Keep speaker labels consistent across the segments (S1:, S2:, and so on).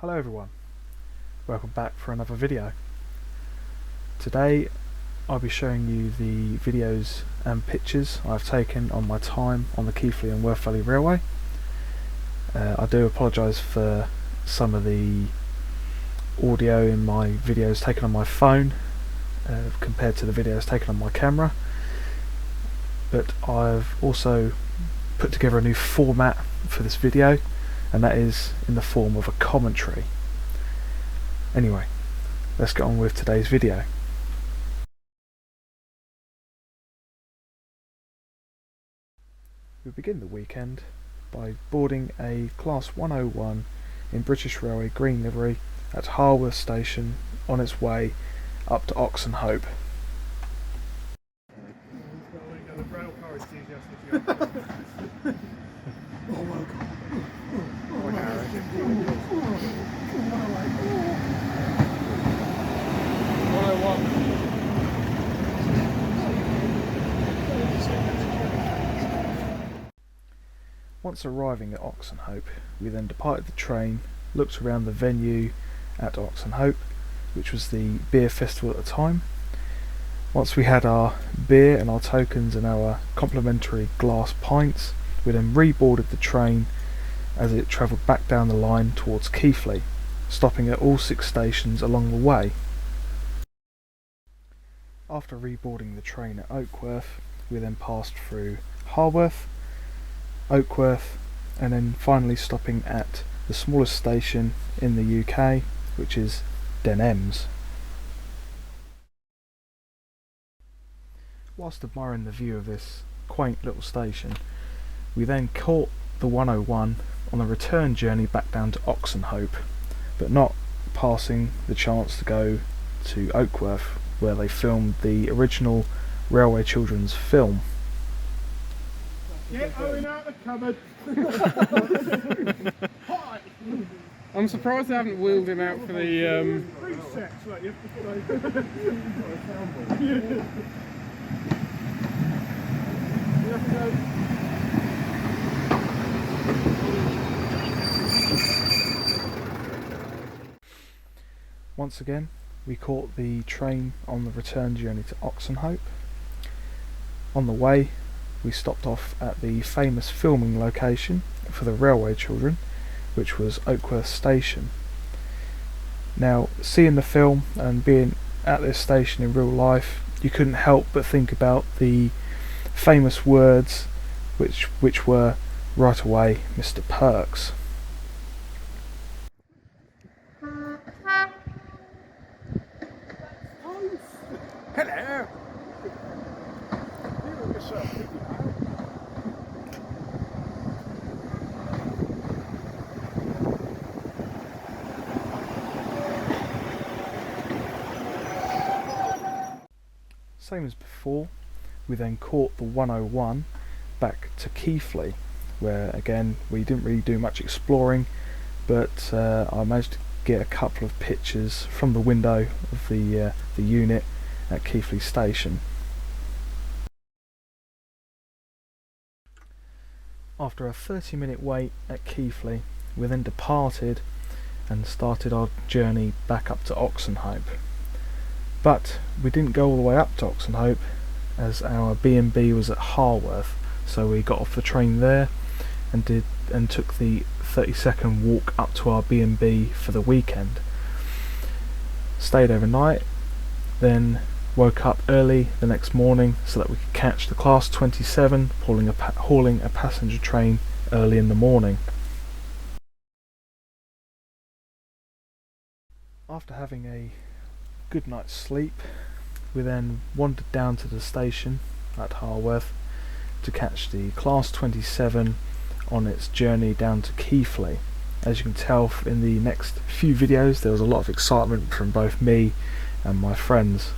S1: Hello everyone, welcome back for another video. Today I'll be showing you the videos and pictures I've taken on my time on the Keighley and Worth Valley Railway. I do apologise for some of the audio in my videos taken on my phone compared to the videos taken on my camera, but I've also put together a new format for this video, and that is in the form of a commentary. Anyway, let's get on with today's video. We begin the weekend by boarding a Class 101 in British Railway green livery at Harworth Station on its way up to Oxenhope. Once arriving at Oxenhope, we then departed the train, looked around the venue at Oxenhope, which was the beer festival at the time. Once we had our beer and our tokens and our complimentary glass pints, we then reboarded the train as it travelled back down the line towards Keighley, stopping at all 6 stations along the way. After reboarding the train at Oakworth, we then passed through Harworth, Oakworth, and then finally stopping at the smallest station in the UK, which is Denhams. Whilst admiring the view of this quaint little station, we then caught the 101 on the return journey back down to Oxenhope, but not passing the chance to go to Oakworth, where they filmed the original Railway Children's film.
S2: Get Owen out of the cupboard!
S3: I'm surprised they haven't wheeled him out for the
S2: Resets, like you have to put
S1: Once again, we caught the train on the return journey to Oxenhope. On the way, we stopped off at the famous filming location for the Railway Children, which was Oakworth Station. Now, seeing the film and being at this station in real life, you couldn't help but think about the famous words which were, "Right away, Mr. Perks."
S2: Hello!
S1: Same as before, we then caught the 101 back to Keighley, where again we didn't really do much exploring, but I managed to get a couple of pictures from the window of the unit at Keighley Station. After a 30-minute wait at Keighley, we then departed and started our journey back up to Oxenhope. But we didn't go all the way up to Oxenhope, as our B&B was at Harworth, so we got off the train there and took the 30-second walk up to our B&B for the weekend. Stayed overnight, then woke up early the next morning so that we could catch the Class 27 hauling a passenger train early in the morning. After having a good night's sleep, we then wandered down to the station at Harworth to catch the Class 27 on its journey down to Keighley. As you can tell in the next few videos, there was a lot of excitement from both me and my friends.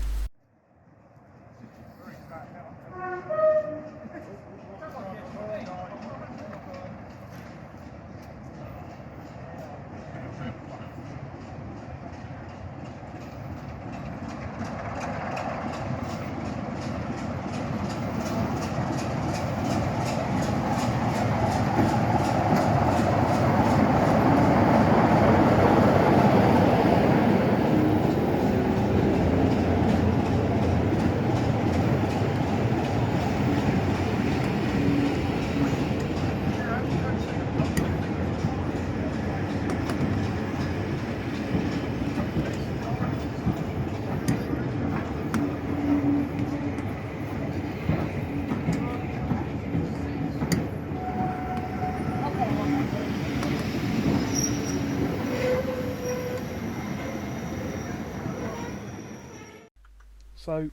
S1: So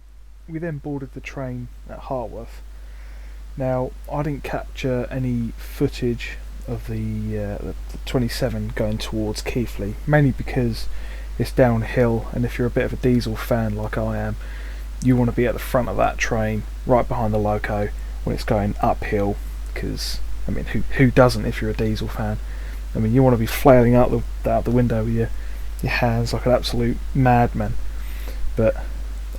S1: we then boarded the train at Harworth. Now, I didn't capture any footage of the 27 going towards Keighley, mainly because it's downhill, and if you're a bit of a diesel fan like I am, you want to be at the front of that train, right behind the loco, when it's going uphill, because, I mean, who doesn't if you're a diesel fan? I mean, you want to be flailing out the window with your hands like an absolute madman. But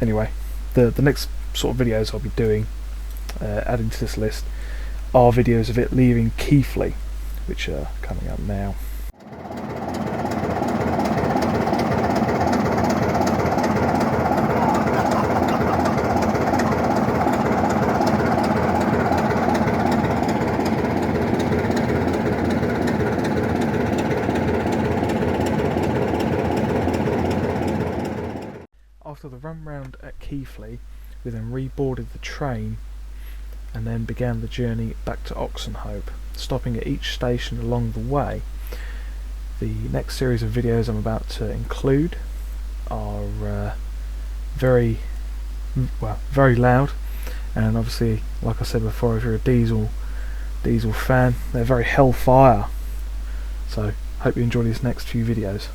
S1: anyway, the next sort of videos I'll be doing, adding to this list, are videos of it leaving Keighley, which are coming up now. After the run round at Keighley, we then reboarded the train and then began the journey back to Oxenhope, stopping at each station along the way. The next series of videos I'm about to include are very loud, and obviously, like I said before, if you're a diesel fan, they're very hellfire. So hope you enjoy these next few videos.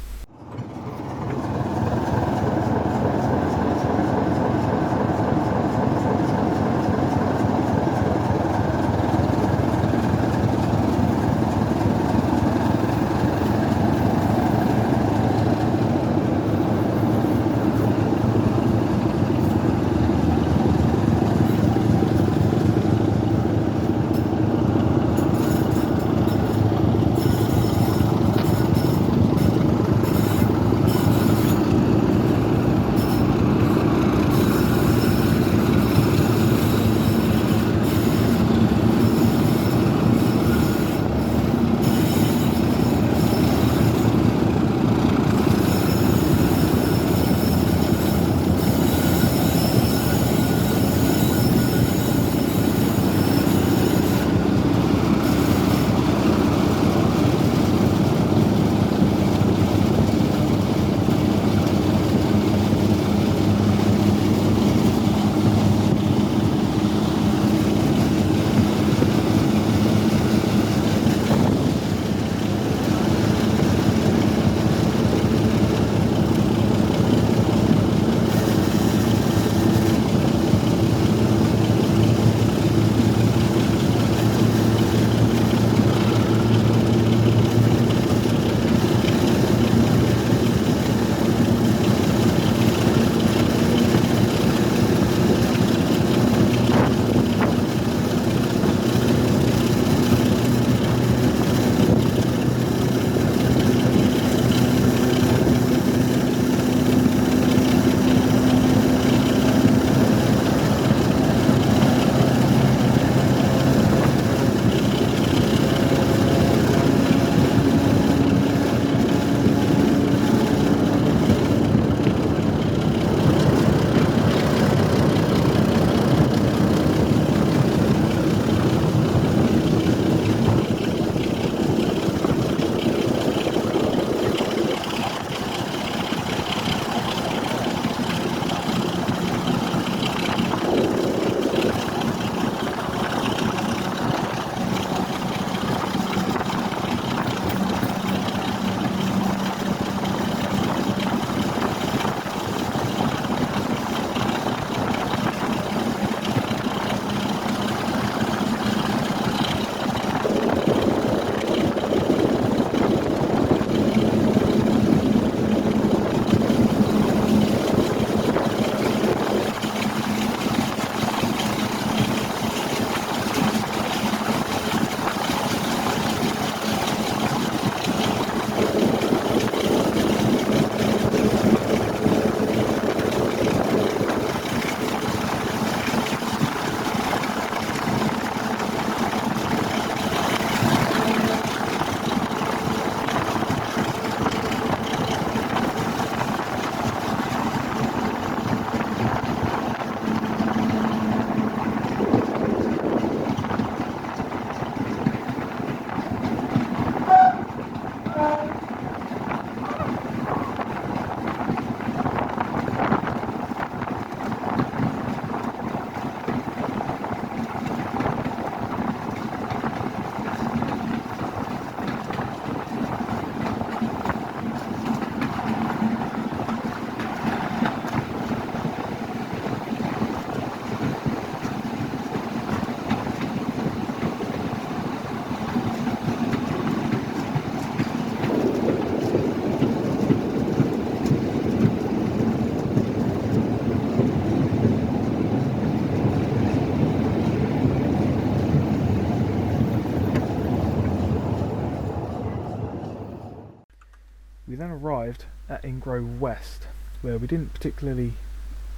S1: we then arrived at Ingrove West, where we didn't particularly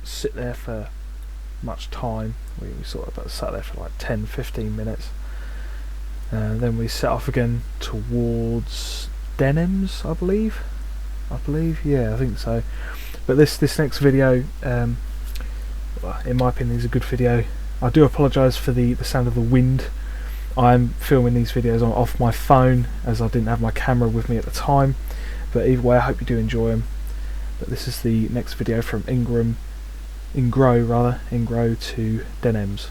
S1: sit there for much time. We sort of sat there for like 10-15 minutes. Then we set off again towards Denhams, I believe, yeah, I think so. But this next video, well, in my opinion, is a good video. I do apologise for the sound of the wind. I'm filming these videos off my phone, as I didn't have my camera with me at the time. But either way, I hope you do enjoy them. But this is the next video from Ingrove to Denhams.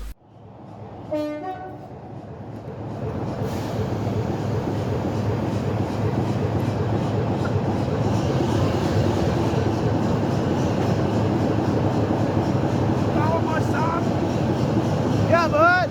S2: Yeah, bud.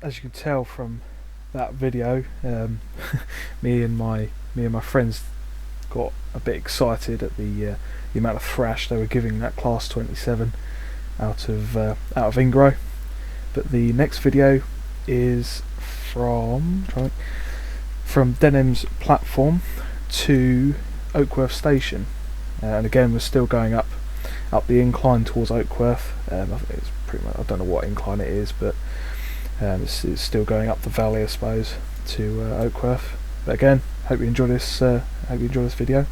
S1: As you can tell from that video, me and my friends got a bit excited at the amount of thrash they were giving that Class 27 out of Ingrove. But the next video is from Denham's platform to Oakworth Station, and again we're still going up the incline towards Oakworth. I think it's pretty much, I don't know what incline it is, but it's still going up the valley, I suppose, to Oakworth. But again, hope you enjoy this. Video.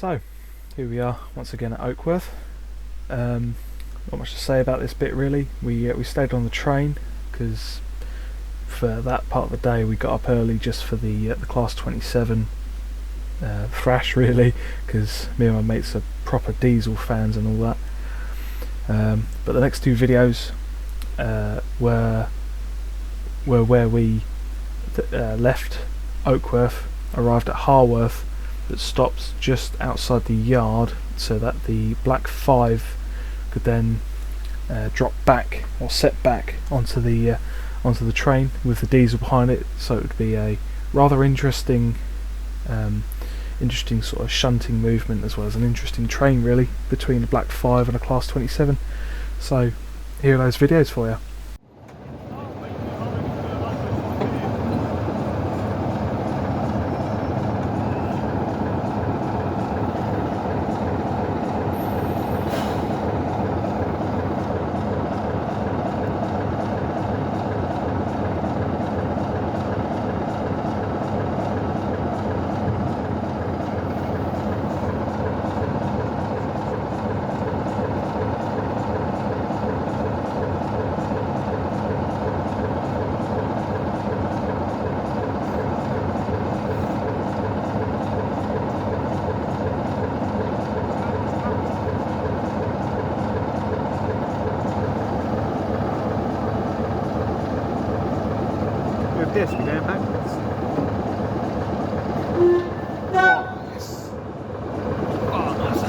S1: So, here we are once again at Oakworth. Not much to say about this bit really. We stayed on the train because for that part of the day we got up early just for the Class 27 thrash really, because me and my mates are proper diesel fans and all that. But the next two videos were where we left Oakworth, arrived at Harworth, that stops just outside the yard so that the Black 5 could then drop back or set back onto the train with the diesel behind it. So it would be a rather interesting sort of shunting movement, as well as an interesting train really between a Black 5 and a Class 27. So here are those videos for you.
S2: With this, we're going backwards. Oh, yes. Oh, nice.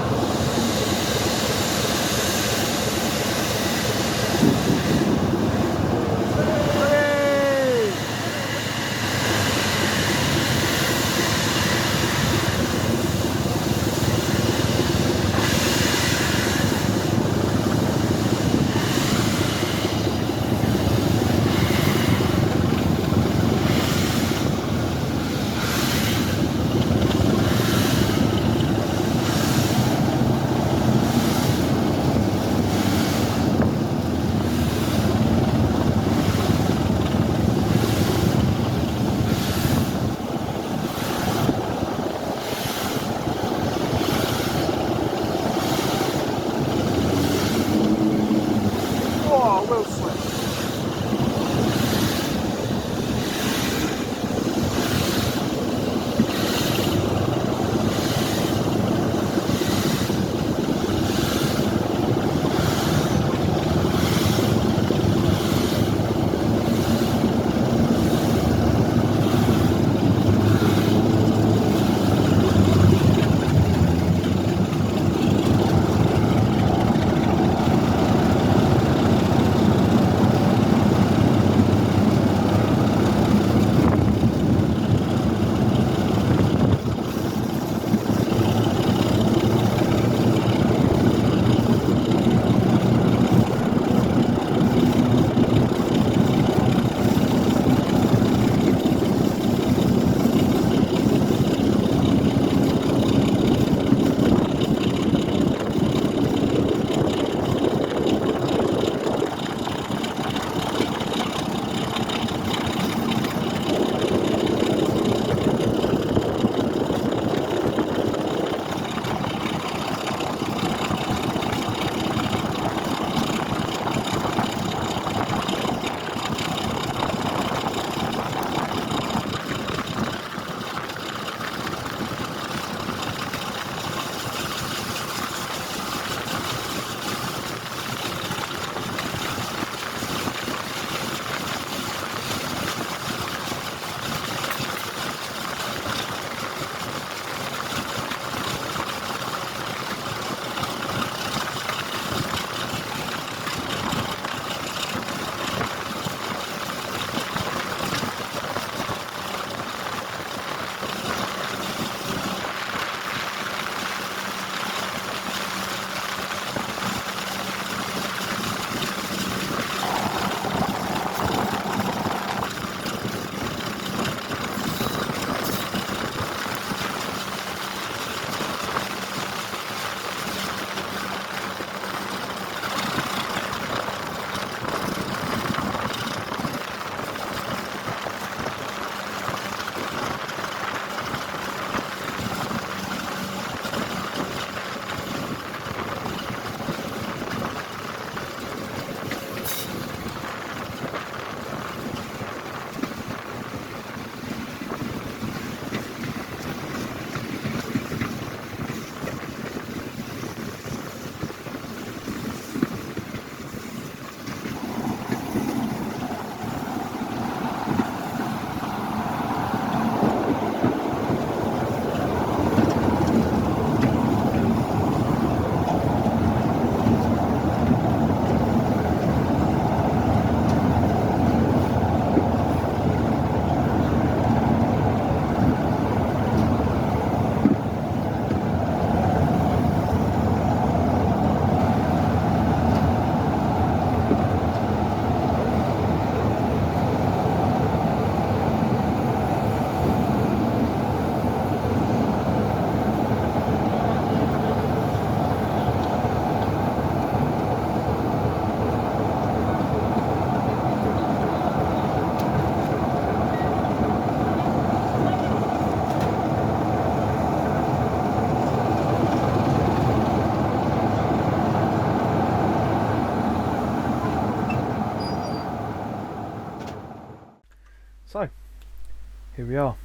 S1: here we are,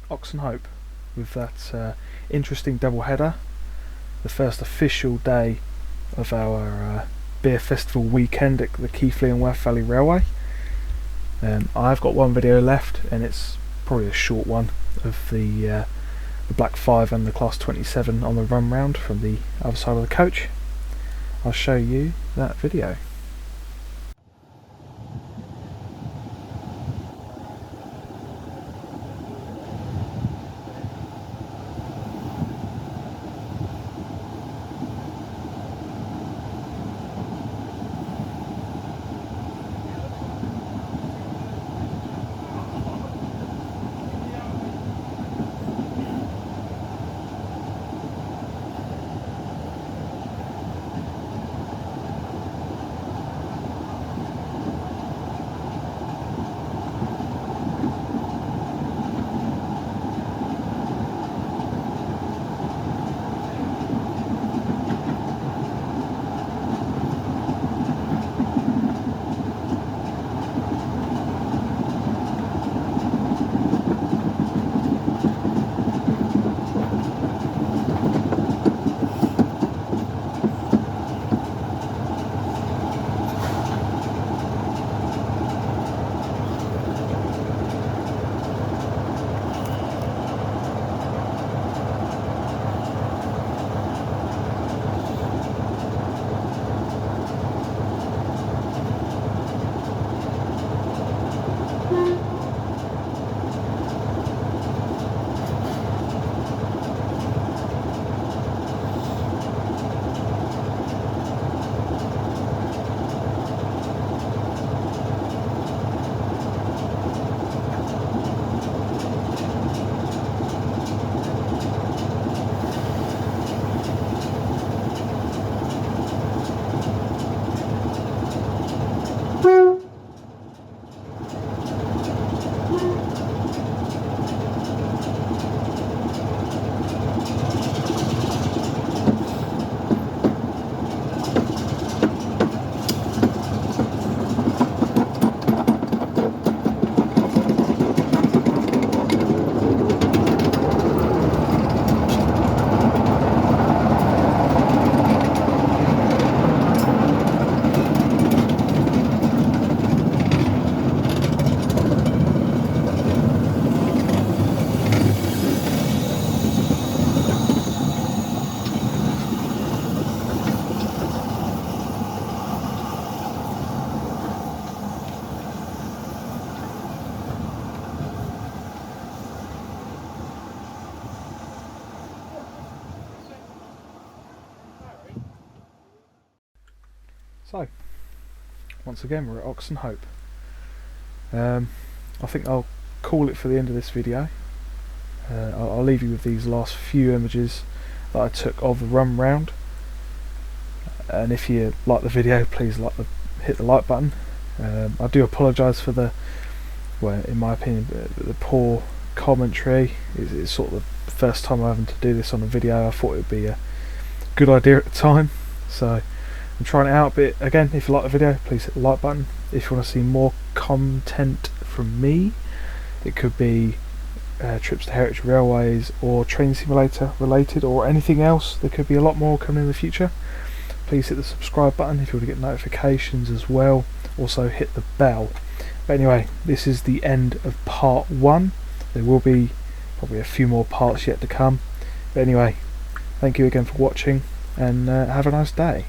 S1: Oxenhope, with that interesting double header, the first official day of our beer festival weekend at the Keighley and Worth Valley Railway. I've got one video left, and it's probably a short one, of the Black 5 and the Class 27 on the run round from the other side of the coach. I'll show you that video. So, once again we're at Oxenhope. I think I'll call it for the end of this video. I'll leave you with these last few images that I took of the run round. And if you like the video, please hit the like button. I do apologise for the, well, in my opinion, the poor commentary. It's sort of the first time I'm having to do this on a video. I thought it would be a good idea at the time, so I'm trying it out. But again, if you like the video, please hit the like button. If you want to see more content from me, it could be trips to heritage railways or train simulator related, or anything else. There could be a lot more coming in the future. Please hit the subscribe button if you want to get notifications as well. Also hit the bell. But anyway, this is the end of part 1. There will be probably a few more parts yet to come. But anyway, thank you again for watching, and have a nice day.